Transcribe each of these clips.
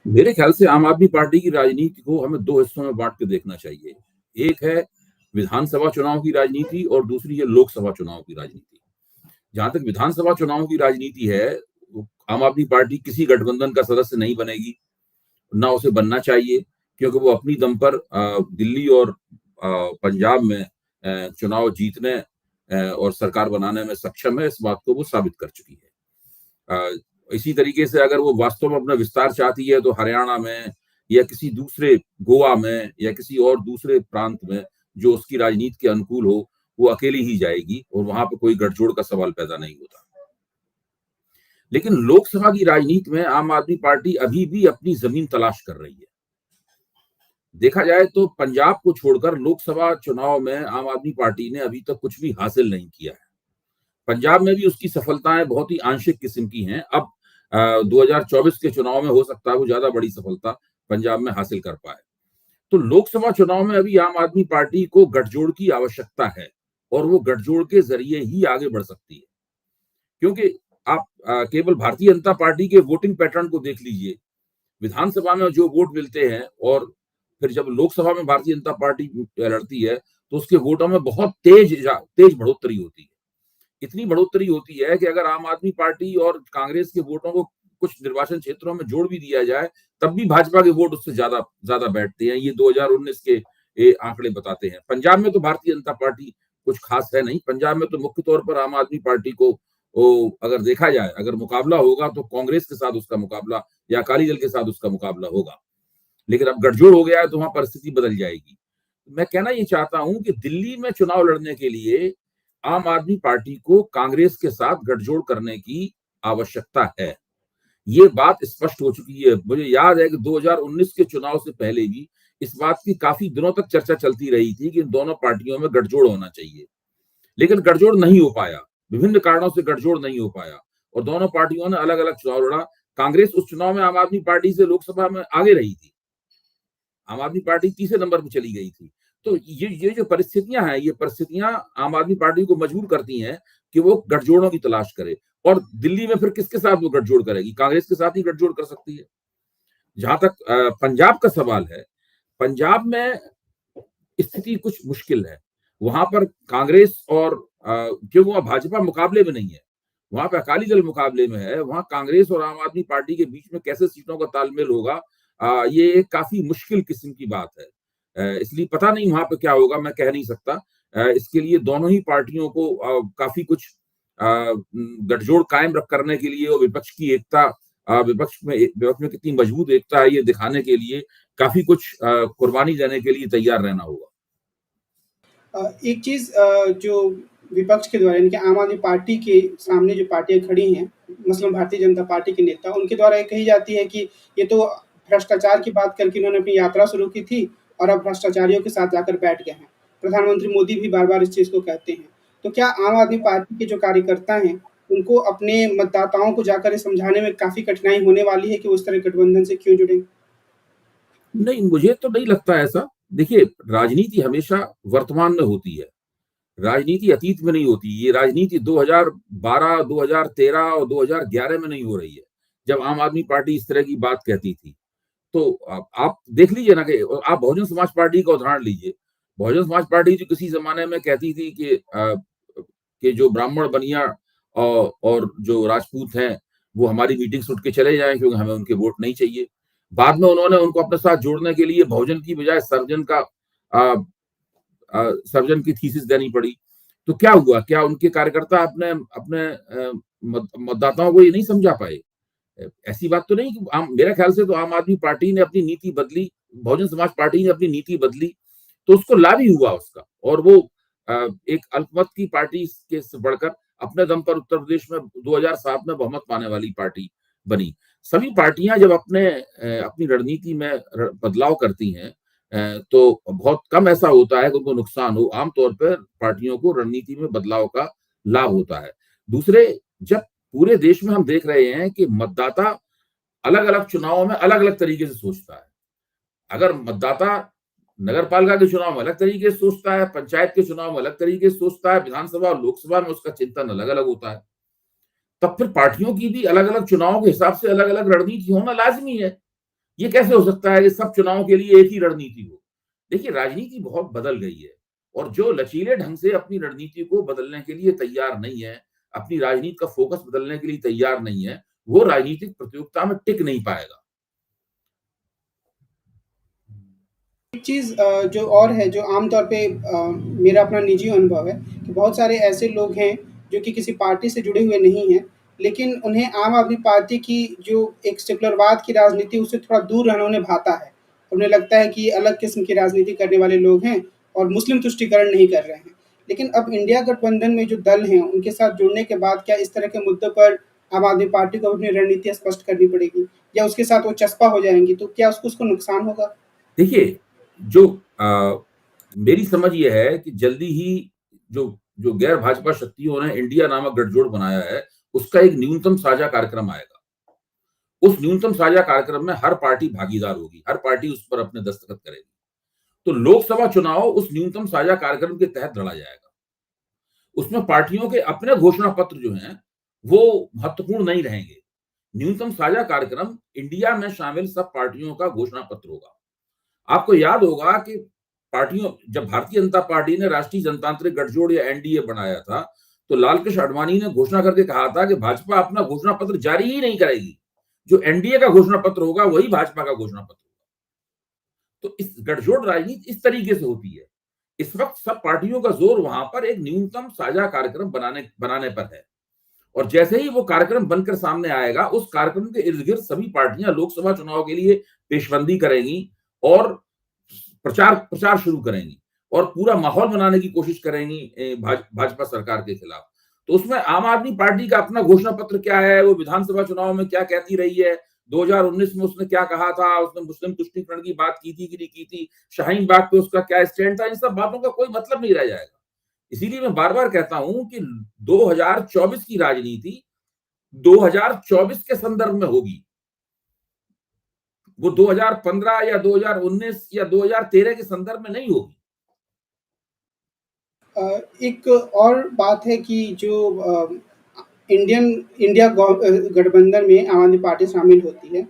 मेरे ख्याल से आम आदमी पार्टी की राजनीति को हमें 2 हिस्सों में बाँट के देखना चाहिए। एक है विधानसभा चुनाव की राजनीति और दूसरी है लोकसभा चुनाव की राजनीति। जहाँ तक विधानसभा चुनाव की राजनीति है, वो आम आदमी पार्टी किसी गठबंधन का सदस्य नहीं बनेगी, ना उसे बनना चाहिए, क्योंकि वो अपनी दम पर दिल्ली और पंजाब में चुनाव जीतने और सरकार बनाने में सक्षम है, इस बात को वो साबित कर चुकी है। इसी तरीके से अगर वो वास्तव में अपना विस्तार चाहती है तो हरियाणा में या किसी दूसरे गोवा में या किसी और दूसरे प्रांत में जो उसकी राजनीति के अनुकूल हो, वो अकेली ही जाएगी और वहां पर कोई गठजोड़ का सवाल पैदा नहीं होता। लेकिन लोकसभा की राजनीति में आम आदमी पार्टी अभी भी अपनी जमीन तलाश कर रही है। देखा जाए तो पंजाब को छोड़कर लोकसभा चुनाव में आम आदमी पार्टी ने अभी तक कुछ भी हासिल नहीं किया है। पंजाब में भी उसकी सफलताएं बहुत ही आंशिक किस्म की हैं। अब 2024 के चुनाव में हो सकता है वो ज्यादा बड़ी सफलता पंजाब में हासिल कर पाए। तो लोकसभा चुनाव में अभी आम आदमी पार्टी को गठजोड़ की आवश्यकता है और वो गठजोड़ के जरिए ही आगे बढ़ सकती है। क्योंकि आप केवल भारतीय जनता पार्टी के वोटिंग पैटर्न को देख लीजिए। विधानसभा में जो वोट मिलते हैं और फिर जब लोकसभा में भारतीय जनता पार्टी लड़ती है तो उसके वोटों में बहुत तेज बढ़ोतरी होती है। इतनी बढ़ोतरी होती है कि अगर आम आदमी पार्टी और कांग्रेस के वोटों को कुछ निर्वाचन क्षेत्रों में जोड़ भी दिया जाए, तब भी भाजपा के वोट उससे ज्यादा ज्यादा बैठते हैं। ये 2019 के आंकड़े बताते हैं। पंजाब में तो भारतीय जनता पार्टी कुछ खास है नहीं। पंजाब में तो मुख्य तौर पर आम आदमी पार्टी को अगर देखा जाए, अगर मुकाबला होगा तो कांग्रेस के साथ उसका मुकाबला या अकाली दल के साथ उसका मुकाबला होगा। लेकिन अब गठजोड़ हो गया है तो वहां परिस्थिति बदल जाएगी। मैं कहना ये चाहता हूं कि दिल्ली में चुनाव लड़ने के लिए आम आदमी पार्टी को कांग्रेस के साथ गठजोड़ करने की आवश्यकता है। ये बात स्पष्ट हो चुकी है। मुझे याद है कि 2019 के चुनाव से पहले भी इस बात की काफी दिनों तक चर्चा चलती रही थी कि इन दोनों पार्टियों में गठजोड़ होना चाहिए। लेकिन गठजोड़ नहीं हो पाया। विभिन्न कारणों से गठजोड़ नहीं हो पाया और दोनों पार्टियों ने अलग अलग चुनाव लड़ा। कांग्रेस उस चुनाव में आम आदमी पार्टी से लोकसभा में आगे रही थी। आम आदमी पार्टी तीसरे नंबर पर चली गई थी। तो ये जो परिस्थितियां हैं, ये परिस्थितियां आम आदमी पार्टी को मजबूर करती हैं कि वो गठजोड़ों की तलाश करे। और दिल्ली में फिर किसके साथ वो गठजोड़ करेगी? कांग्रेस के साथ ही गठजोड़ कर सकती है। जहां तक पंजाब का सवाल है, पंजाब में स्थिति कुछ मुश्किल है। वहां पर कांग्रेस और क्योंकि वहां भाजपा मुकाबले में नहीं है, वहां पे अकाली दल मुकाबले में है। वहां कांग्रेस और आम आदमी पार्टी के बीच में कैसे सीटों का तालमेल होगा, ये काफी मुश्किल किस्म की बात है। इसलिए पता नहीं वहां पे क्या होगा, मैं कह नहीं सकता। इसके लिए दोनों ही पार्टियों को काफी कुछ गठजोड़ कायम करने के लिए और विपक्ष में कितनी मजबूत एकता है ये दिखाने के लिए काफी कुछ कुर्बानी देने के लिए तैयार रहना होगा। एक चीज़ जो विपक्ष के द्वारा यानी कि आम आदमी पार्टी के सामने जो पार्टियाँ खड़ी हैं, मसलन भारतीय जनता पार्टी के नेता, उनके द्वारा ये कही जाती है कि ये तो भ्रष्टाचार की बात करके इन्होंने अपनी यात्रा शुरू की थी और अब भ्रष्टाचारियों के साथ जाकर बैठ गए हैं। प्रधानमंत्री मोदी भी बार-बार इस चीज़ को कहते हैं। तो क्या आम आदमी पार्टी के जो कार्यकर्ता हैं, उनको अपने मतदाताओं को जाकर ये समझाने में काफ़ी कठिनाई होने वाली है कि वो इस तरह गठबंधन से क्यों जुड़ें? नहीं, मुझे तो नहीं लगता ऐसा। देखिए, राजनीति हमेशा वर्तमान में होती है। राजनीति अतीत में नहीं होती। ये राजनीति 2012, 2013 और 2011 में नहीं हो रही है, जब आम आदमी पार्टी इस तरह की बात कहती थी। तो आप देख लीजिए ना कि आप बहुजन समाज पार्टी का उदाहरण लीजिए। बहुजन समाज पार्टी जो किसी ज़माने में कहती थी कि जो ब्राह्मण, बनिया और जो राजपूत हैं, वो हमारी मीटिंग से उठ के चले जाएँ क्योंकि हमें उनके वोट नहीं चाहिए। बाद में उन्होंने उनको अपने साथ जोड़ने के लिए बहुजन की बजाय अ सर्जन की थीसिस देनी पड़ी। तो क्या हुआ? क्या उनके कार्यकर्ता अपने अपने मतदाताओं को ये नहीं समझा पाए? ऐसी बात तो नहीं कि मेरा ख्याल से तो आम आदमी पार्टी ने अपनी नीति बदली, बहुजन समाज पार्टी ने अपनी नीति बदली, तो उसको लाभ ही हुआ उसका। और वो एक अल्पमत की पार्टी के से बढ़कर अपने दम पर उत्तर प्रदेश में 2007 में बहुमत पाने वाली पार्टी बनी। सभी पार्टियां जब अपनी रणनीति में बदलाव करती हैं, तो बहुत कम ऐसा होता है कि उनको नुकसान हो। आमतौर पर पार्टियों को रणनीति में बदलाव का लाभ होता है। दूसरे, जब पूरे देश में हम देख रहे हैं कि मतदाता अलग-अलग चुनावों में अलग-अलग तरीके से सोचता है। अगर मतदाता नगर पालिका के चुनाव में अलग तरीके से सोचता है, पंचायत के चुनाव में अलग तरीके से सोचता है, विधानसभा और लोकसभा में उसका चिंतन अलग-अलग होता है। तब फिर पार्टियों की भी अलग-अलग चुनावों के हिसाब से अलग-अलग रणनीति होना लाज़मी है। ये कैसे हो सकता है कि सब चुनाव के लिए एक ही रणनीति हो? देखिए, राजनीति बहुत बदल गई है और जो लचीले ढंग से अपनी रणनीति को बदलने के लिए तैयार नहीं है, अपनी राजनीति का फोकस बदलने के लिए तैयार नहीं है, वो राजनीतिक प्रतियोगिता में टिक नहीं पाएगा। एक चीज़ जो और है, जो आम तौर पे मेरा अपना निजी अनुभव है कि बहुत सारे ऐसे लोग हैं, जो कि किसी पार्टी से जुड़े हुए नहीं हैं, लेकिन उन्हें आम आदमी पार्टी की जो एक सेकुलरवाद की राजनीति, उससे थोड़ा दूर रहना उन्हें भाता है। उन्हें लगता है कि ये अलग किस्म की राजनीति करने वाले लोग हैं और मुस्लिम तुष्टीकरण नहीं कर रहे हैं। लेकिन अब इंडिया गठबंधन में जो दल हैं, उनके साथ जुड़ने के बाद क्या इस तरह के मुद्दों पर आम आदमी पार्टी को अपनी रणनीति स्पष्ट करनी पड़ेगी या उसके साथ वो चस्पा हो जाएँगी, तो क्या उसको नुकसान होगा? देखिए, जो मेरी समझ ये है कि जल्दी ही जो जो गैर भाजपा शक्तियों ने इंडिया नामक गठजोड़ बनाया है, उसका एक न्यूनतम साझा कार्यक्रम आएगा। उस न्यूनतम साझा कार्यक्रम में हर पार्टी भागीदार होगी, हर पार्टी उस पर अपने दस्तखत करेगी। तो लोकसभा चुनाव उस न्यूनतम साझा कार्यक्रम के तहत लड़ा जाएगा। उसमें पार्टियों के अपने घोषणा पत्र जो हैं, वो महत्वपूर्ण नहीं रहेंगे। न्यूनतम साझा कार्यक्रम इंडिया में शामिल सब पार्टियों का घोषणा पत्र होगा। आपको याद होगा कि पार्टियों जब भारतीय जनता पार्टी ने राष्ट्रीय जनतांत्रिक गठजोड़ या एनडीए बनाया था, तो लाल कृष्ण आडवाणी ने घोषणा करके कहा था कि भाजपा अपना घोषणा पत्र जारी ही नहीं करेगी। जो एनडीए का घोषणा पत्र होगा, वही भाजपा का घोषणा पत्र होगा। तो इस गठजोड़ राजनीति इस तरीके से होती है। इस वक्त सब पार्टियों का जोर वहां पर एक न्यूनतम साझा कार्यक्रम बनाने पर है और जैसे ही वो कार्यक्रम बनकर सामने आएगा, उस कार्यक्रम के इर्द गिर्द सभी पार्टियां लोकसभा चुनाव के लिए पेशबंदी करेंगी और प्रचार प्रचार शुरू करेंगी और पूरा माहौल बनाने की कोशिश करेंगी भाजपा सरकार के खिलाफ। तो उसमें आम आदमी पार्टी का अपना घोषणा पत्र क्या है, वो विधानसभा चुनाव में क्या कहती रही है, 2019 में उसने क्या कहा था, उसने मुस्लिम तुष्टीकरण की बात की थी कि नहीं की थी, शाहीन बाग पे उसका क्या स्टैंड था, इन सब बातों का कोई मतलब नहीं रह जाएगा। इसीलिए मैं बार-बार कहता हूं कि 2024 की राजनीति 2024 के संदर्भ में होगी। वो 2015 या 2019 या 2013 के संदर्भ में नहीं होगी। एक और बात है कि जो गठबंधन में आम आदमी पार्टी शामिल होती है,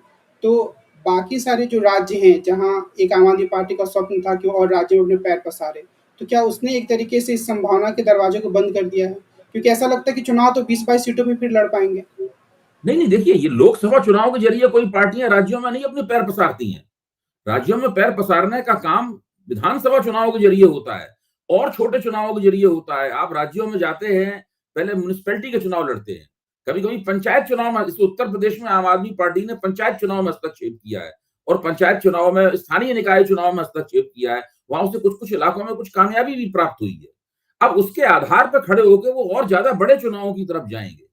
तो बाकी सारे जो राज्य हैं, जहाँ एक आम आदमी पार्टी का स्वप्न था कि वो और राज्यों में अपने पैर पसारे, तो क्या उसने एक तरीके से इस संभावना के दरवाजे को बंद कर दिया है? क्योंकि ऐसा लगता है कि चुनाव तो 20-22 सीटों में फिर लड़ पाएँगे। नहीं, देखिए, ये लोकसभा चुनाव के जरिए कोई पार्टियां राज्यों में नहीं अपने पैर पसारती हैं। राज्यों में पैर पसारने का काम विधानसभा चुनाव के जरिए होता है और छोटे चुनावों के जरिए होता है। आप राज्यों में जाते हैं, पहले म्युनिसिपैलिटी के चुनाव लड़ते हैं, कभी-कभी पंचायत चुनाव में। इस उत्तर प्रदेश में आम आदमी पार्टी ने पंचायत चुनाव में हस्तक्षेप किया है और पंचायत चुनाव में, स्थानीय निकाय चुनाव में हस्तक्षेप किया है। वहां उसे कुछ-कुछ इलाकों में कुछ कामयाबी भी प्राप्त हुई है। अब उसके आधार पर खड़े होकर वो और ज्यादा बड़े चुनावों की तरफ जाएंगे।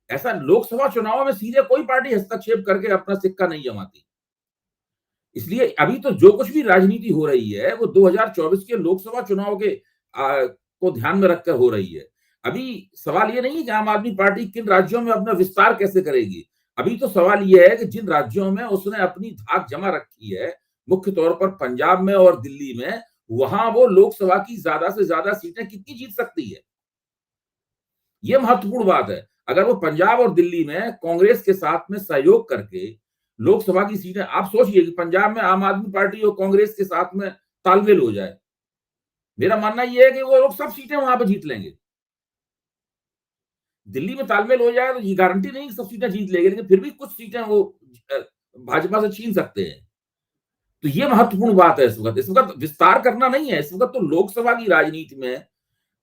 ऐसा लोकसभा चुनाव में सीधे कोई पार्टी हस्तक्षेप करके अपना सिक्का नहीं जमाती। इसलिए अभी तो जो कुछ भी राजनीति हो रही है, वो 2024 के लोकसभा चुनाव के को ध्यान में रखकर हो रही है। अभी सवाल ये नहीं है कि आम आदमी पार्टी किन राज्यों में अपना विस्तार कैसे करेगी। अभी तो सवाल ये है कि जिन राज्यों में उसने अपनी धाक जमा रखी है, मुख्य तौर पर पंजाब में और दिल्ली में, वहां वो लोकसभा की ज्यादा से ज्यादा सीटें कितनी जीत सकती है। ये महत्वपूर्ण बात है। अगर वो पंजाब और दिल्ली में कांग्रेस के साथ में सहयोग करके लोकसभा की सीटें, आप सोचिए कि पंजाब में आम आदमी पार्टी और कांग्रेस के साथ में तालमेल हो जाए, मेरा मानना यह है कि वो लोग सब सीटें वहां पर जीत लेंगे। दिल्ली में तालमेल हो जाए तो ये गारंटी नहीं कि सब सीटें जीत लेंगे, लेकिन फिर भी कुछ सीटें वो भाजपा से छीन सकते हैं। तो ये महत्वपूर्ण बात है। इस वक्त विस्तार करना नहीं है, इस वक्त तो लोकसभा की राजनीति में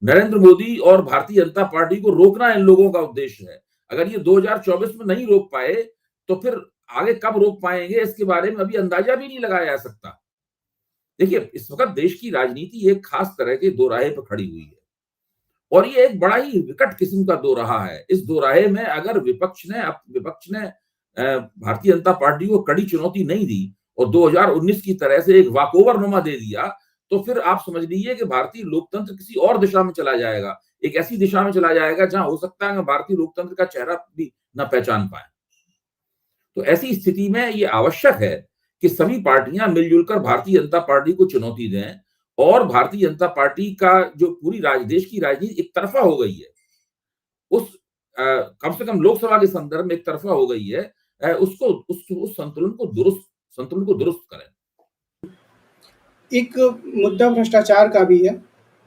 नरेंद्र मोदी और भारतीय जनता पार्टी को रोकना इन लोगों का उद्देश्य है। अगर ये 2024 में नहीं रोक पाए, तो फिर आगे कब रोक पाएंगे, इसके बारे में अभी अंदाजा भी नहीं लगाया जा सकता। देखिए, इस वक्त देश की राजनीति एक खास तरह के दोराहे पर खड़ी हुई है और ये एक बड़ा ही विकट किस्म का दोराहा है। इस दोराहे में अगर विपक्ष ने भारतीय जनता पार्टी को कड़ी चुनौती नहीं दी और 2019 की तरह से एक वाकओवर नुमा दे दिया, तो फिर आप समझ लीजिए कि भारतीय लोकतंत्र किसी और दिशा में चला जाएगा। एक ऐसी दिशा में चला जाएगा जहां हो सकता है कि भारतीय लोकतंत्र का चेहरा भी न पहचान पाए। तो ऐसी स्थिति में ये आवश्यक है कि सभी पार्टियां मिलजुल कर भारतीय जनता पार्टी को चुनौती दें और भारतीय जनता पार्टी का जो पूरी देश की राजनीति एक तरफा हो गई है, उस कम से कम लोकसभा के संदर्भ में एक तरफा हो गई है, उस संतुलन को दुरुस्त संतुलन को दुरुस्त करें। एक मुद्दा भ्रष्टाचार का भी है।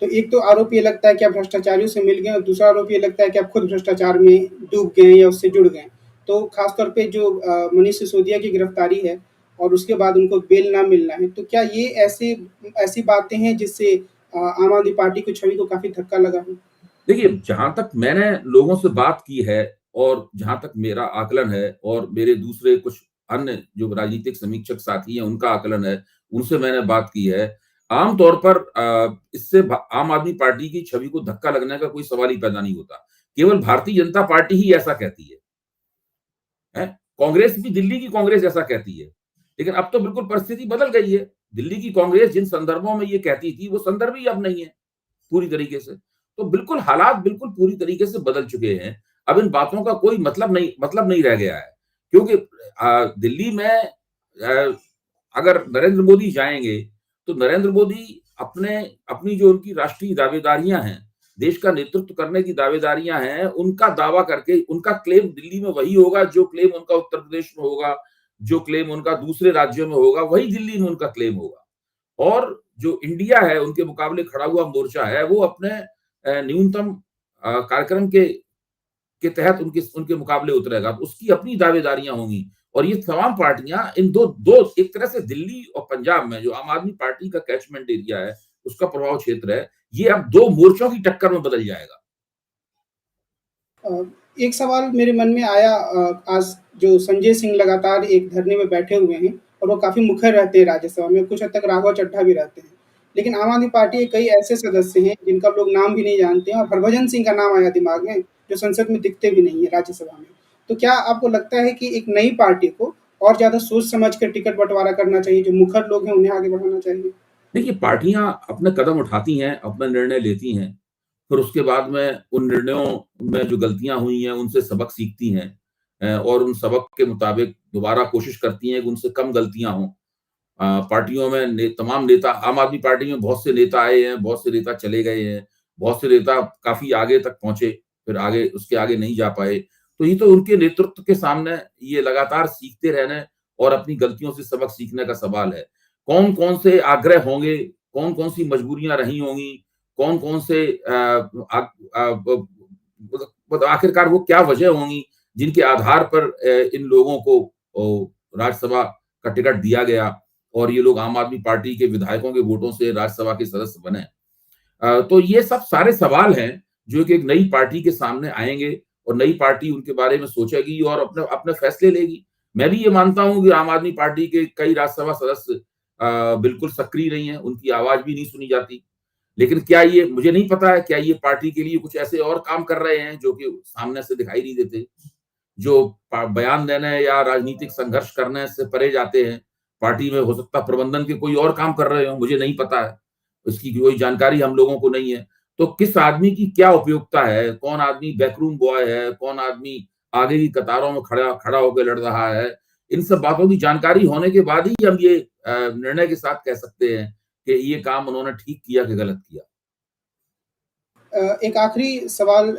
तो एक तो आरोप ये लगता है कि आप भ्रष्टाचारियों से मिल गए और दूसरा आरोप ये लगता है कि आप खुद भ्रष्टाचार में डूब गए या उससे जुड़ गए। तो खास तौर पे जो मनीष सिसोदिया की गिरफ्तारी है और उसके बाद उनको बेल ना मिलना है, तो क्या ये ऐसी बातें हैं जिससे आम आदमी पार्टी की छवि को काफ़ी धक्का लगा है? देखिए, जहाँ तक मैंने लोगों से बात की है और जहाँ तक मेरा आकलन है और मेरे दूसरे कुछ अन्य जो राजनीतिक समीक्षक साथी हैं, उनका आकलन है, उनसे मैंने बात की है। आम तौर पर इससे आम आदमी पार्टी की छवि को धक्का लगने का कोई सवाल ही पैदा नहीं होता। केवल भारतीय जनता पार्टी ही ऐसा कहती है। कांग्रेस भी, दिल्ली की कांग्रेस ऐसा कहती है। लेकिन अब तो बिल्कुल परिस्थिति बदल गई है। दिल्ली की कांग्रेस जिन संदर्भों में ये कहती थी, वो संदर्भ ही अब नहीं है पूरी तरीके से। तो बिल्कुल हालात बिल्कुल पूरी तरीके से बदल चुके हैं। अब इन बातों का कोई मतलब नहीं रह गया है। क्योंकि दिल्ली में अगर नरेंद्र मोदी जाएँगे, तो नरेंद्र मोदी अपनी जो उनकी राष्ट्रीय दावेदारियाँ हैं, देश का नेतृत्व करने की दावेदारियाँ हैं, उनका दावा करके उनका क्लेम दिल्ली में वही होगा जो क्लेम उनका उत्तर प्रदेश में होगा, जो क्लेम उनका दूसरे राज्यों में होगा, वही दिल्ली में उनका क्लेम होगा। और जो इंडिया है, उनके मुकाबले खड़ा हुआ मोर्चा है, वो अपने न्यूनतम कार्यक्रम के तहत उनके उनके मुकाबले उतरेगा। तो उसकी अपनी दावेदारियाँ होंगी और ये तमाम पार्टियाँ इन दो दो एक तरह से दिल्ली और पंजाब में जो आम आदमी पार्टी का कैचमेंट एरिया है, उसका प्रभाव क्षेत्र है, ये अब 2 मोर्चों की टक्कर में बदल जाएगा। एक सवाल मेरे मन में आया आज जो संजय सिंह लगातार एक धरने में बैठे हुए हैं और वो काफ़ी मुखर रहते हैं राज्यसभा में, कुछ हद तक राघव चड्ढा भी रहते हैं। लेकिन आम आदमी पार्टी के कई ऐसे सदस्य हैं जिनका लोग नाम भी नहीं जानते हैं और हरभजन सिंह का नाम आया दिमाग में, जो संसद में दिखते भी नहीं है राज्यसभा में। तो क्या आपको लगता है कि एक नई पार्टी को और ज़्यादा सोच समझ कर टिकट बँटवारा करना चाहिए, जो मुखर लोग हैं उन्हें आगे बढ़ाना चाहिए? देखिए, पार्टियाँ अपने कदम उठाती हैं, अपना निर्णय लेती हैं, फिर उसके बाद में उन निर्णयों में जो गलतियाँ हुई हैं, उनसे सबक सीखती हैं और उन सबक के मुताबिक दोबारा कोशिश करती हैं कि उनसे कम गलतियाँ हों। पार्टियों में तमाम नेता, आम आदमी पार्टी में बहुत से नेता आए हैं, बहुत से नेता चले गए हैं, बहुत से नेता काफ़ी आगे तक पहुँचे, फिर आगे उसके आगे नहीं जा पाए। तो ये तो उनके नेतृत्व के सामने ये लगातार सीखते रहने और अपनी गलतियों से सबक सीखने का सवाल है। कौन-कौन से आग्रह होंगे, कौन-कौन सी मजबूरियाँ रही होंगी, कौन-कौन से आखिरकार वो क्या वजह होंगी जिनके आधार पर इन लोगों को राज्यसभा का टिकट दिया गया और ये लोग आम आदमी पार्टी के विधायकों के वोटों से राज्यसभा के सदस्य बने। तो ये सब सारे सवाल हैं जो कि एक नई पार्टी के सामने आएँगे और नई पार्टी उनके बारे में सोचेगी और अपने अपने फैसले लेगी। मैं भी ये मानता हूँ कि आम आदमी पार्टी के कई राज्यसभा सदस्य बिल्कुल सक्रिय नहीं हैं, उनकी आवाज़ भी नहीं सुनी जाती। लेकिन क्या ये, मुझे नहीं पता है, क्या ये पार्टी के लिए कुछ ऐसे और काम कर रहे हैं जो कि सामने से दिखाई नहीं देते? जो बयान देने या राजनीतिक संघर्ष करने से परे जाते हैं। पार्टी में हो सकता है प्रबंधन के कोई और काम कर रहे हों, मुझे नहीं पता है। इसकी कोई जानकारी हम लोगों को नहीं है। तो किस आदमी की क्या उपयोगिता है? कौन आदमी बैकरूम बॉय है? कौन आदमी आगे की कतारों में खड़ा खड़ा होकर लड़ रहा है? इन सब बातों की जानकारी होने के बाद ही हम ये निर्णय के साथ कह सकते हैं कि ये काम उन्होंने ठीक किया कि गलत किया। एक आखिरी सवाल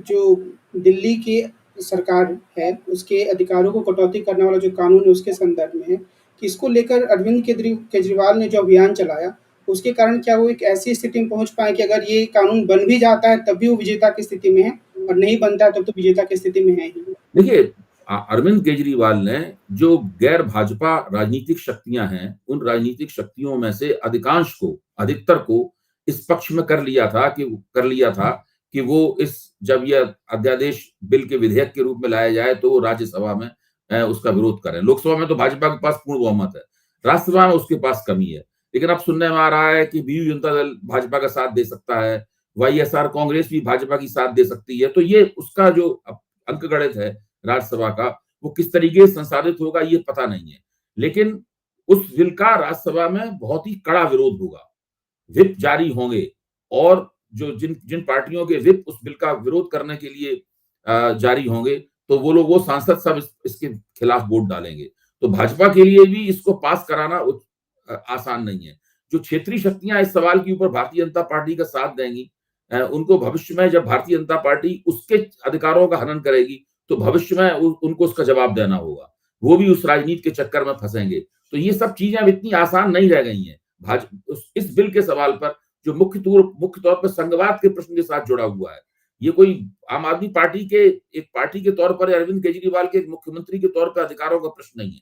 जो दिल्ली की सरकार है, उसके अधिकारों को कटौती करने वाला जो कानून है, उसके संदर्भ में है कि इसको लेकर अरविंद केजरीवाल ने जो अभियान चलाया, उसके कारण क्या वो एक ऐसी स्थिति में पहुँच पाएँ कि अगर ये कानून बन भी जाता है, तब भी वो विजेता की स्थिति में है और नहीं बनता है, तब तो विजेता की स्थिति में है ही? देखिए, अरविंद केजरीवाल ने जो गैर भाजपा राजनीतिक शक्तियां हैं, उन राजनीतिक शक्तियों में से अधिकतर को इस पक्ष में कर लिया था कि वो इस जब यह अध्यादेश बिल के विधेयक के रूप में लाया जाए तो वो राज्यसभा में उसका विरोध करें। लोकसभा में तो भाजपा के पास पूर्ण बहुमत है, राज्यसभा में उसके पास कमी है। लेकिन अब सुनने में आ रहा है कि बीजू जनता दल भाजपा का साथ दे सकता है, वाईएसआर कांग्रेस भी भाजपा की साथ दे सकती है। तो ये उसका जो अंकगणित है राज्यसभा का, वो किस तरीके से संसाधित होगा ये पता नहीं है। लेकिन उस बिल का राज्यसभा में बहुत ही कड़ा विरोध होगा। व्हिप जारी होंगे और जो जिन जिन पार्टियों के व्हिप उस बिल का विरोध करने के लिए जारी होंगे, तो वो सांसद सब इसके खिलाफ वोट डालेंगे। तो भाजपा के लिए भी इसको पास कराना आसान नहीं है। जो क्षेत्रीय शक्तियां इस सवाल के ऊपर भारतीय जनता पार्टी का साथ देंगी, उनको भविष्य में जब भारतीय जनता पार्टी उसके अधिकारों का हनन करेगी, तो भविष्य में उनको उसका जवाब देना होगा। वो भी उस राजनीति के चक्कर में फंसेंगे। तो ये सब चीजें अब इतनी आसान नहीं रह गई हैं। इस बिल के सवाल पर जो मुख्य तौर पर संघवाद के प्रश्न के साथ जुड़ा हुआ है, ये कोई आम आदमी पार्टी के एक पार्टी के तौर पर, अरविंद केजरीवाल के एक मुख्यमंत्री के तौर पर अधिकारों का प्रश्न नहीं है।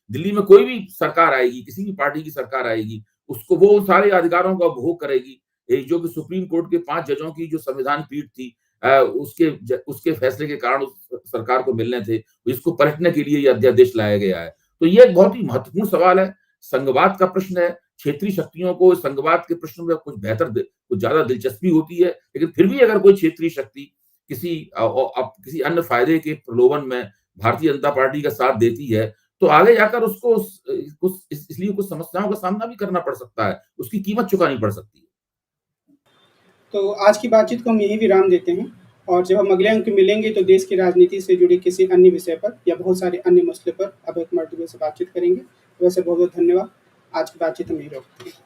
दिल्ली में कोई भी सरकार आएगी, किसी भी पार्टी की सरकार आएगी, उसको वो उन सारे अधिकारों का उपभोग करेगी जो कि सुप्रीम कोर्ट के 5 जजों की जो संविधान पीठ थी, उसके फैसले के कारण उस सरकार को मिलने थे, इसको पलटने के लिए ये अध्यादेश लाया गया है। तो ये एक बहुत ही महत्वपूर्ण सवाल है, संघवाद का प्रश्न है। क्षेत्रीय शक्तियों को संघवाद के प्रश्न में कुछ ज्यादा दिलचस्पी होती है, लेकिन फिर भी अगर कोई क्षेत्रीय शक्ति किसी अन्य फायदे के प्रलोभन में भारतीय जनता पार्टी का साथ देती है, तो आगे जाकर उसको इसलिए कुछ समस्याओं का सामना भी करना पड़ सकता है, उसकी कीमत चुकानी पड़ सकती है। तो आज की बातचीत को हम यहीं विराम देते हैं, और जब हम अगले अंक में मिलेंगे तो देश की राजनीति से जुड़े किसी अन्य विषय पर या बहुत सारे अन्य मसले पर अब एक मर्तबे से बातचीत करेंगे। वैसे बहुत बहुत धन्यवाद। आज की बातचीत हम यहीं रोकते हैं।